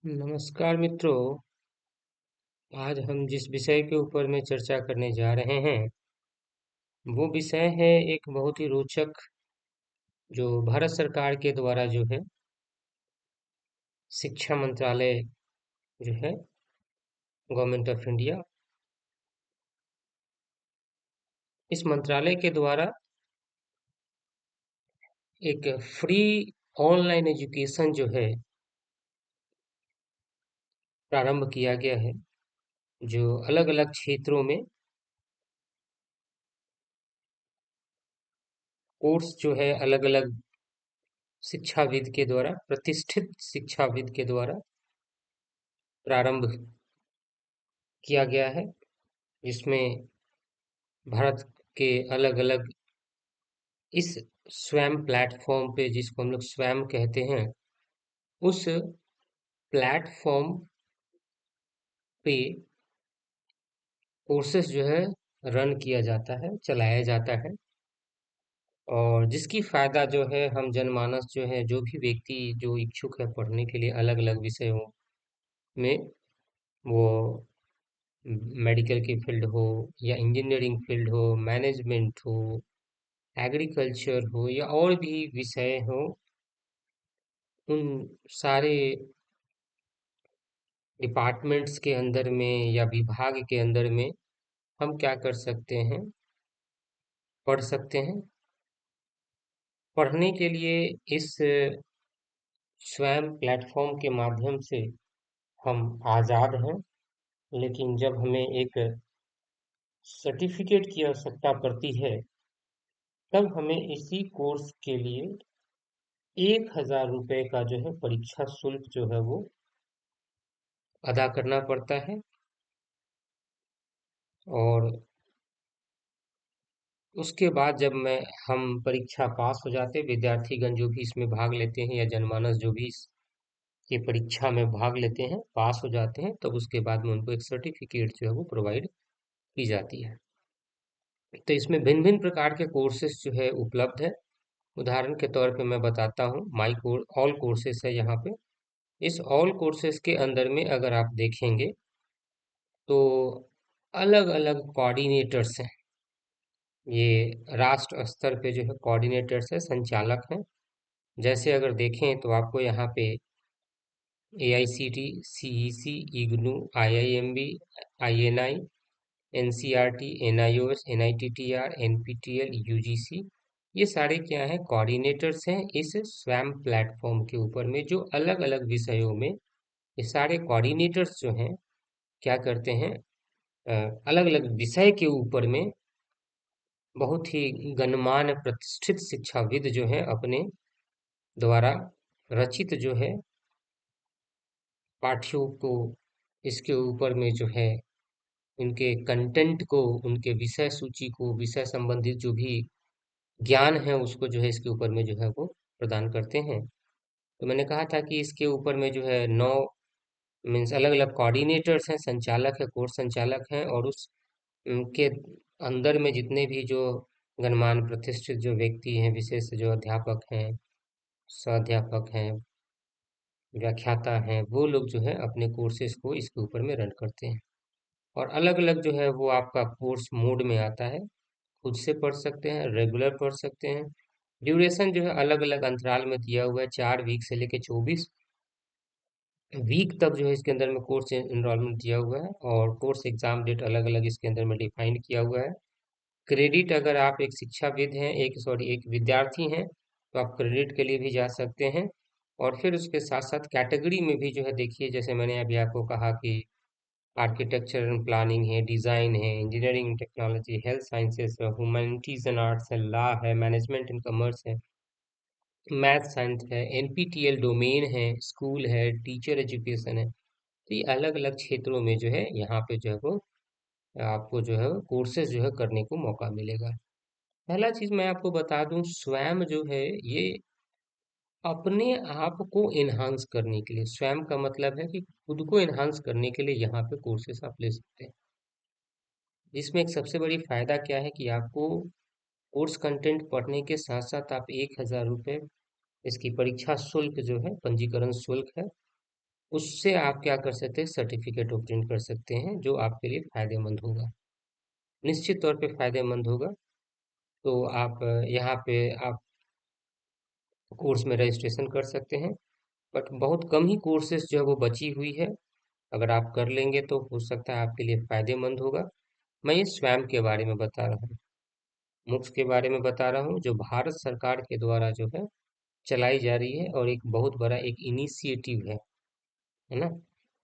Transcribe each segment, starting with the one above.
नमस्कार मित्रों। आज हम जिस विषय के ऊपर में चर्चा करने जा रहे हैं वो विषय है एक बहुत ही रोचक, जो भारत सरकार के द्वारा जो है शिक्षा मंत्रालय जो है गवर्नमेंट ऑफ इंडिया, इस मंत्रालय के द्वारा एक फ्री ऑनलाइन एजुकेशन जो है प्रारंभ किया गया है, जो अलग अलग क्षेत्रों में कोर्स जो है अलग अलग शिक्षाविद के द्वारा, प्रतिष्ठित शिक्षाविद के द्वारा प्रारंभ किया गया है, जिसमें भारत के अलग अलग इस स्वयं प्लेटफॉर्म पे, जिसको हम लोग स्वयं कहते हैं, उस प्लेटफॉर्म पे कोर्सेस जो है रन किया जाता है, चलाया जाता है। और जिसकी फायदा जो है हम जनमानस जो है, जो भी व्यक्ति जो इच्छुक है पढ़ने के लिए अलग अलग विषयों में, वो मेडिकल की फील्ड हो या इंजीनियरिंग फील्ड हो, मैनेजमेंट हो, एग्रीकल्चर हो या और भी विषय हो, उन सारे डिपार्टमेंट्स के अंदर में या विभाग के अंदर में हम क्या कर सकते हैं, पढ़ सकते हैं। पढ़ने के लिए इस स्वयं प्लेटफॉर्म के माध्यम से हम आज़ाद हैं, लेकिन जब हमें एक सर्टिफिकेट की आवश्यकता पड़ती है, तब हमें इसी कोर्स के लिए 1,000 रुपये का जो है परीक्षा शुल्क जो है वो अदा करना पड़ता है। और उसके बाद जब मैं हम परीक्षा पास हो जाते, विद्यार्थीगण जो भी इसमें भाग लेते हैं या जनमानस जो भी ये परीक्षा में भाग लेते हैं, पास हो जाते हैं, तब उसके बाद में उनको एक सर्टिफिकेट जो है वो प्रोवाइड की जाती है। तो इसमें भिन्न भिन्न प्रकार के कोर्सेज जो है उपलब्ध है। उदाहरण के तौर पे मैं बताता हूँ, माई कोर्स ऑल कोर्सेज है यहाँ पे। इस ऑल कोर्सेज के अंदर में अगर आप देखेंगे तो अलग अलग कोऑर्डिनेटर्स हैं। ये राष्ट्र स्तर पे जो है कोऑर्डिनेटर्स है, संचालक हैं। जैसे अगर देखें तो आपको यहाँ पे AICT, CEC, IGNOU, IIMB, INI, NCERT, NIOS, NITTR, NPTEL, UGC, ये सारे क्या हैं, कोऑर्डिनेटर्स हैं इस स्वयं प्लेटफॉर्म के ऊपर में, जो अलग अलग विषयों में ये सारे कोऑर्डिनेटर्स जो हैं क्या करते हैं, अलग अलग विषय के ऊपर में बहुत ही गणमान्य प्रतिष्ठित शिक्षाविद जो है अपने द्वारा रचित जो है पाठ्यों को, इसके ऊपर में जो है उनके कंटेंट को, उनके विषय सूची को, विषय संबंधित जो भी ज्ञान है उसको जो है इसके ऊपर में जो है वो प्रदान करते हैं। तो मैंने कहा था कि इसके ऊपर में जो है 9 मीन्स अलग अलग कोऑर्डिनेटर्स हैं, संचालक है, कोर्स संचालक हैं, और उस उनके अंदर में जितने भी जो गणमान्य प्रतिष्ठित जो व्यक्ति हैं, विशेष जो अध्यापक हैं, सहाध्यापक हैं, व्याख्याता हैं, वो लोग जो है अपने कोर्सेज को इसके ऊपर में रन करते हैं। और अलग अलग जो है वो आपका कोर्स मोड में आता है, खुद से पढ़ सकते हैं, रेगुलर पढ़ सकते हैं। ड्यूरेशन जो है अलग अलग अंतराल में दिया हुआ है, 4 वीक से लेके 24 वीक तक जो है इसके अंदर में कोर्स एनरोलमेंट दिया हुआ है। और कोर्स एग्जाम डेट अलग अलग इसके अंदर में डिफाइंड किया हुआ है। क्रेडिट, अगर आप एक शिक्षाविद हैं, एक विद्यार्थी हैं, तो आप क्रेडिट के लिए भी जा सकते हैं। और फिर उसके साथ साथ कैटेगरी में भी जो है देखिए, जैसे मैंने अभी आपको कहा कि आर्किटेक्चर एंड प्लानिंग है, डिज़ाइन है, engineering and technology, health sciences है, ह्यूमैनिटीज एंड आर्ट्स है, लॉ है, मैनेजमेंट एंड कॉमर्स है, मैथ साइंस है, NPTEL डोमेन है, स्कूल है, टीचर एजुकेशन है। तो ये अलग अलग क्षेत्रों में जो है यहाँ पे जो है वो आपको जो है कोर्सेज जो है करने को मौका मिलेगा। पहला चीज मैं आपको बता दूं, स्वयं जो है ये अपने आप को एनहांस करने के लिए, स्वयं का मतलब है कि खुद को एनहांस करने के लिए यहाँ पे कोर्सेस आप ले सकते हैं। इसमें एक सबसे बड़ी फायदा क्या है कि आपको कोर्स कंटेंट पढ़ने के साथ साथ आप 1,000 रुपये इसकी परीक्षा शुल्क जो है, पंजीकरण शुल्क है, उससे आप क्या कर सकते हैं, सर्टिफिकेट ऑब्टेन कर सकते हैं, जो आपके लिए फायदेमंद होगा, निश्चित तौर पे फायदेमंद होगा। तो आप यहाँ पे आप कोर्स में रजिस्ट्रेशन कर सकते हैं, बट बहुत कम ही कोर्सेज जो है वो बची हुई है। अगर आप कर लेंगे तो हो सकता है आपके लिए फायदेमंद होगा। मैं ये स्वयं के बारे में बता रहा हूँ, मुफ्त के बारे में बता रहा हूँ, जो भारत सरकार के द्वारा जो है चलाई जा रही है, और एक बहुत बड़ा एक इनिशिएटिव है ना,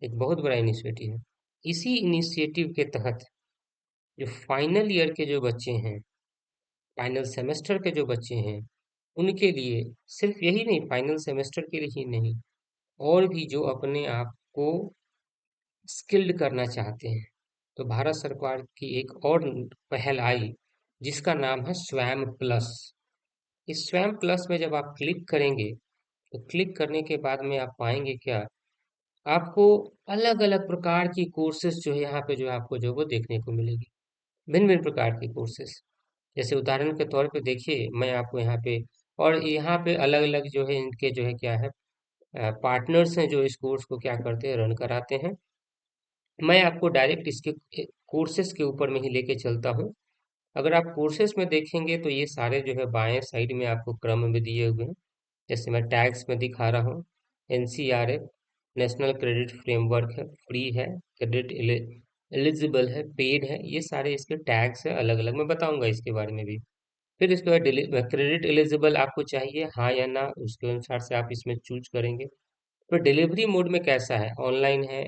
एक बहुत बड़ा इनिशिएटिव है। इसी इनिशिएटिव के तहत जो फाइनल ईयर के जो बच्चे हैं, फाइनल सेमेस्टर के जो बच्चे हैं, उनके लिए सिर्फ यही नहीं, फाइनल सेमेस्टर के लिए ही नहीं, और भी जो अपने आप को स्किल्ड करना चाहते हैं, तो भारत सरकार की एक और पहल आई, जिसका नाम है स्वयं प्लस। इस स्वयं प्लस में जब आप क्लिक करेंगे, तो क्लिक करने के बाद में आप पाएंगे क्या, आपको अलग अलग प्रकार की कोर्सेज जो है यहाँ पे जो है आपको जो है वो देखने को मिलेगी, भिन्न भिन्न प्रकार की कोर्सेज। जैसे उदाहरण के तौर पे देखिए, मैं आपको यहाँ पे, और यहाँ पे अलग अलग जो है इनके जो है क्या है, पार्टनर्स हैं जो इस कोर्स को क्या करते हैं, रन कराते हैं। मैं आपको डायरेक्ट इसके कोर्सेज के ऊपर में ही लेके चलता हूँ। अगर आप कोर्सेज में देखेंगे तो ये सारे जो है बाएं साइड में आपको क्रम में दिए हुए हैं। जैसे मैं टैग्स में दिखा रहा हूँ, एनसीआरएफ नेशनल क्रेडिट फ्रेमवर्क है, फ्री है, क्रेडिट एलिजिबल है, पेड है, ये सारे इसके टैग्स है अलग अलग, मैं बताऊंगा इसके बारे में भी। फिर इसके बाद क्रेडिट एलिजिबल आपको चाहिए हाँ या ना, उसके अनुसार से आप इसमें चूज करेंगे। फिर डिलीवरी मोड में कैसा है, ऑनलाइन है,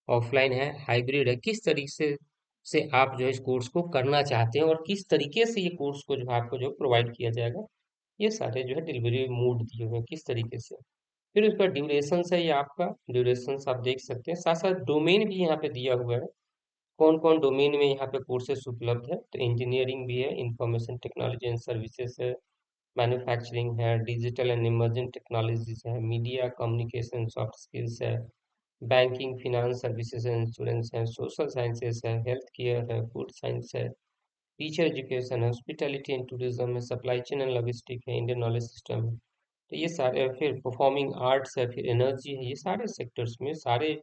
ऑफलाइन है, हाइब्रिड है, किस तरीके से आप जो है इस कोर्स को करना चाहते हैं, और किस तरीके से ये कोर्स को जो है आपको जो प्रोवाइड किया जाएगा, ये सारे जो है डिलीवरी मोड दिए हुए हैं किस तरीके से। फिर उसका ड्यूरेशन है, ये आपका ड्यूरेशन आप देख सकते हैं, साथ साथ डोमेन भी यहाँ पे दिया हुआ है, कौन कौन डोमेन में यहाँ पे कोर्सेस उपलब्ध है। तो इंजीनियरिंग भी है, इंफॉर्मेशन टेक्नोलॉजी एंड सर्विसेज है, मैन्युफैक्चरिंग है, डिजिटल एंड इमर्जिंग टेक्नोलॉजीज है, मीडिया कम्युनिकेशन सॉफ्ट स्किल्स है, banking finance services and insurance है, सोशल साइंसेज है, हेल्थ केयर है, फूड साइंस है, टीचर एजुकेशन है, हॉस्पिटैलिटी एंड टूरिज्म है, सप्लाई चेन एंड लॉजिस्टिक है, इंडियन नॉलेज सिस्टम है। तो ये सारे, फिर परफॉर्मिंग आर्ट्स है, फिर एनर्जी है, ये सारे सेक्टर्स में, सारे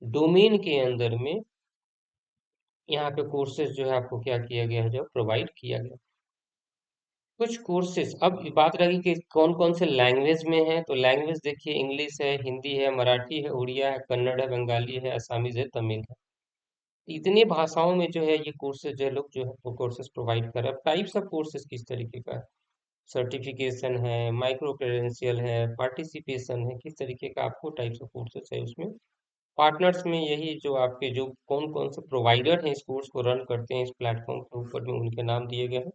डोमेन के अंदर में यहाँ पे कोर्सेज जो है आपको क्या किया गया है, जो प्रोवाइड किया गया। कुछ कोर्सेज, अब बात रही कि कौन कौन से लैंग्वेज में है, तो लैंग्वेज देखिए, इंग्लिश है, हिंदी है, मराठी है, उड़िया है, कन्नड़ है, बंगाली है, असमीज है, तमिल है। इतनी भाषाओं में जो है ये कोर्सेज जो है लोग जो है वो कोर्सेज प्रोवाइड कर रहे हैं। टाइप्स ऑफ कोर्सेज किस तरीके का है, सर्टिफिकेशन है, माइक्रो क्रेडेंशियल है, पार्टिसिपेशन है, किस तरीके का आपको टाइप्स ऑफ कोर्सेज है उसमें। पार्टनर्स में यही जो आपके जो कौन कौन से प्रोवाइडर हैं इस कोर्स को रन करते हैं इस प्लेटफॉर्म के ऊपर में, उनके नाम दिए गए हैं।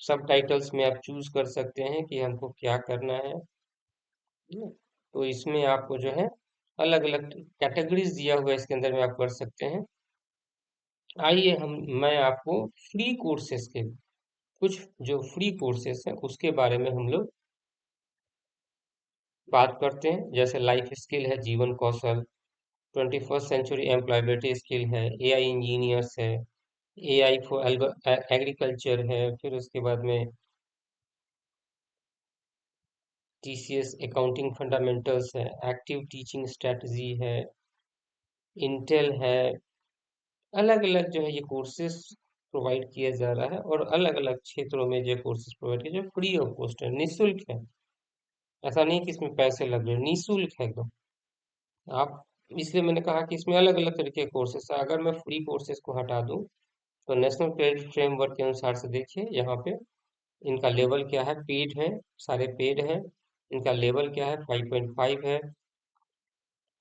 सब टाइटल्स में आप चूज कर सकते हैं कि हमको क्या करना है। तो इसमें आपको जो है अलग अलग कैटेगरीज दिया हुआ है, इसके अंदर में आप कर सकते हैं। आइए मैं आपको फ्री कोर्सेज के कुछ जो फ्री कोर्सेज हैं उसके बारे में हम लोग बात करते हैं। जैसे लाइफ स्किल है, जीवन कौशल, 21st सेंचुरी एम्प्लॉयबिलिटी स्किल है, एआई इंजीनियर्स है, एआई फॉर एग्रीकल्चर है, फिर उसके बाद में टीसीएस अकाउंटिंग फंडामेंटल्स है, एक्टिव टीचिंग स्ट्रेटजी है, इंटेल है। अलग अलग जो है ये कोर्सेज प्रोवाइड किया जा रहा है, और अलग अलग क्षेत्रों में जो कोर्सेज प्रोवाइड किए जो फ्री ऑफ कॉस्ट है, निःशुल्क है। ऐसा नहीं कि इसमें पैसे लग रहे हैं, निःशुल्क है एकदम। आप, इसलिए मैंने कहा कि इसमें अलग अलग तरीके के कोर्सेज है। अगर मैं फ्री कोर्सेज को हटा दूं, तो नेशनल क्रेडिट फ्रेमवर्क के अनुसार से देखिए यहाँ पे इनका लेवल क्या है, पेड है, सारे पेड है। इनका लेवल क्या है, 5.5 है,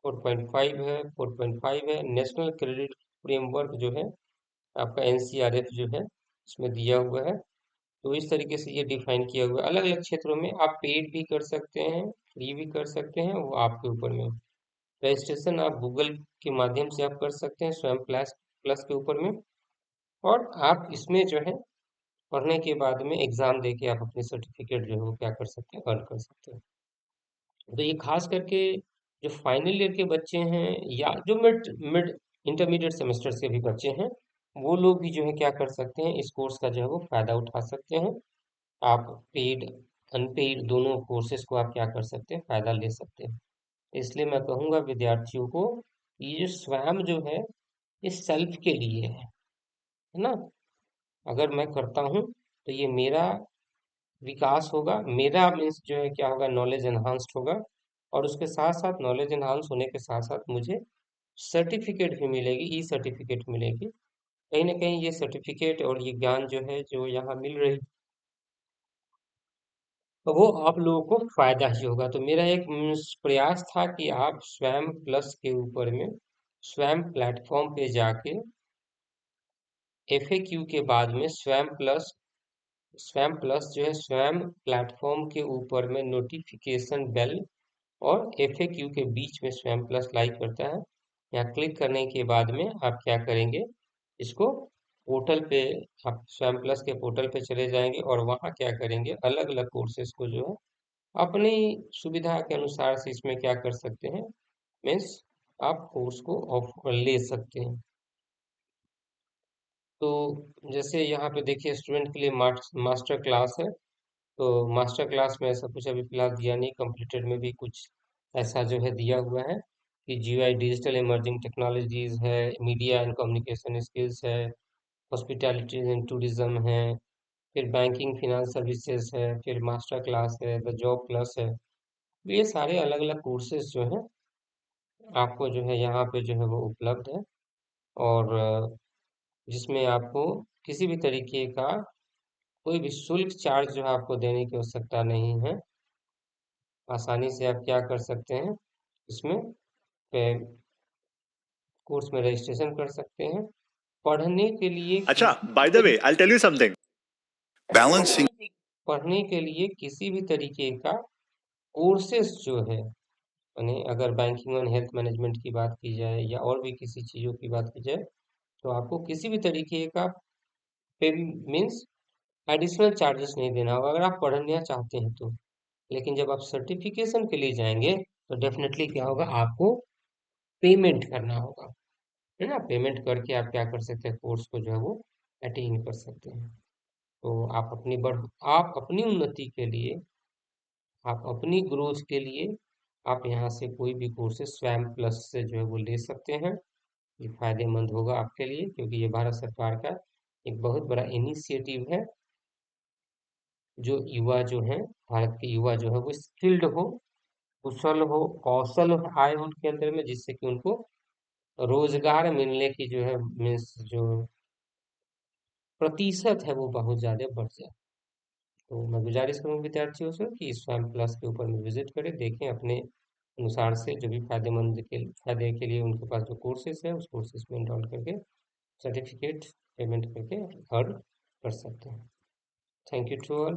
4.5 है, 4.5 है। नेशनल क्रेडिट फ्रेमवर्क जो है आपका एनसीआरएफ जो है इसमें दिया हुआ है। तो इस तरीके से ये डिफाइन किया हुआ है। अलग अलग क्षेत्रों में आप पेड भी कर सकते हैं, फ्री भी कर सकते हैं, वो आपके ऊपर में। रजिस्ट्रेशन आप गूगल के माध्यम से आप कर सकते हैं, स्वयं प्लस प्लस के ऊपर में। और आप इसमें जो है पढ़ने के बाद में एग्जाम दे के आप अपनी सर्टिफिकेट जो है वो क्या कर सकते हैं, अर्न कर सकते हैं। तो ये खास करके जो फाइनल ईयर के बच्चे हैं, या जो मिड मिड इंटरमीडिएट सेमेस्टर के भी बच्चे हैं, वो लोग भी जो है क्या कर सकते हैं, इस कोर्स का जो है वो फायदा उठा सकते हैं। आप पेड अनपेड दोनों कोर्सेज को आप क्या कर सकते हैं, फायदा ले सकते हैं। इसलिए मैं कहूँगा विद्यार्थियों को, ये जो स्वयं जो है, ये सेल्फ के लिए है ना। अगर मैं करता हूँ तो ये मेरा विकास होगा, मेरा मीन्स जो है क्या होगा, नॉलेज एनहांस्ड होगा। और उसके साथ साथ नॉलेज एनहांस होने के साथ साथ मुझे सर्टिफिकेट भी मिलेगी, ई सर्टिफिकेट मिलेगी। कहीं ना कहीं ये सर्टिफिकेट और ये ज्ञान जो है, जो यहाँ मिल रही, तो वो आप लोगों को फायदा ही होगा। तो मेरा एक प्रयास था कि आप स्वयं प्लस के ऊपर में, स्वयं प्लेटफॉर्म पे जाके एफएक्यू के बाद में स्वयं प्लस जो है, स्वयं प्लेटफॉर्म के ऊपर में नोटिफिकेशन बेल और एफएक्यू के बीच में स्वयं प्लस लाइक करता है। यहाँ क्लिक करने के बाद में आप क्या करेंगे, इसको पोर्टल पे, आप स्वयं प्लस के पोर्टल पे चले जाएंगे और वहाँ क्या करेंगे, अलग अलग कोर्सेज को जो है अपनी सुविधा के अनुसार से इसमें क्या कर सकते हैं, मीन्स आप कोर्स को ऑफ ले सकते हैं। तो जैसे यहाँ पे देखिए, स्टूडेंट के लिए मास्टर क्लास है। तो मास्टर क्लास में ऐसा कुछ अभी फिलहाल दिया नहीं, कंप्लीटेड में भी कुछ ऐसा जो है दिया हुआ है कि जीआई डिजिटल इमर्जिंग टेक्नोलॉजीज है, मीडिया एंड कम्युनिकेशन स्किल्स है, हॉस्पिटैलिटी एंड टूरिज्म है, फिर बैंकिंग फिनेंस सर्विसेज है, फिर मास्टर क्लास है, द जॉब प्लस है। तो ये सारे अलग अलग कोर्सेज जो हैं आपको जो है यहाँ पे जो है वो उपलब्ध है। और जिसमें आपको किसी भी तरीके का कोई भी शुल्क चार्ज जो है आपको देने की आवश्यकता नहीं है। आसानी से आप क्या कर सकते हैं, इसमें कोर्स में रजिस्ट्रेशन कर सकते हैं। पढ़ने के लिए अच्छा, किसी भी by the way, I'll तरीके, tell you something. Balancing. पढ़ने के लिए किसी भी तरीके का कोर्सेस जो है, यानी अगर बैंकिंग और हेल्थ मैनेजमेंट की बात की जाए या और भी किसी चीज़ों की बात की जाए, तो आपको किसी भी तरीके का पे मीन्स एडिशनल चार्जेस नहीं देना होगा, अगर आप पढ़ना चाहते हैं तो। लेकिन जब आप सर्टिफिकेशन के लिए जाएंगे तो डेफिनेटली क्या होगा, आपको पेमेंट करना होगा, है ना। पेमेंट करके आप क्या कर सकते हैं, कोर्स को जो है वो अटेन कर सकते हैं। तो आप अपनी उन्नति के लिए, आप अपनी ग्रोथ के लिए, आप यहाँ से कोई भी कोर्सेज स्वयं प्लस से जो है वो ले सकते हैं। ये फायदेमंद होगा आपके लिए, क्योंकि ये भारत सरकार का एक बहुत बड़ा इनिशिएटिव है। जो युवा जो हैं, भारत के युवा जो है वो स्किल्ड हो, कुशल हो, कौशल आए उनके अंदर में, जिससे कि उनको रोजगार मिलने की जो है मीन्स जो प्रतिशत है वो बहुत ज़्यादा बढ़ जाए। तो मैं गुजारिश करूँगा विद्यार्थियों से कि स्वयं प्लस के ऊपर में विजिट करें, देखें अपने अनुसार से जो भी फायदे के लिए उनके पास जो कोर्सेज है, उस कोर्सेज में एनरोल करके सर्टिफिकेट पेमेंट करके अर्न कर सकते हैं। Thank you to all.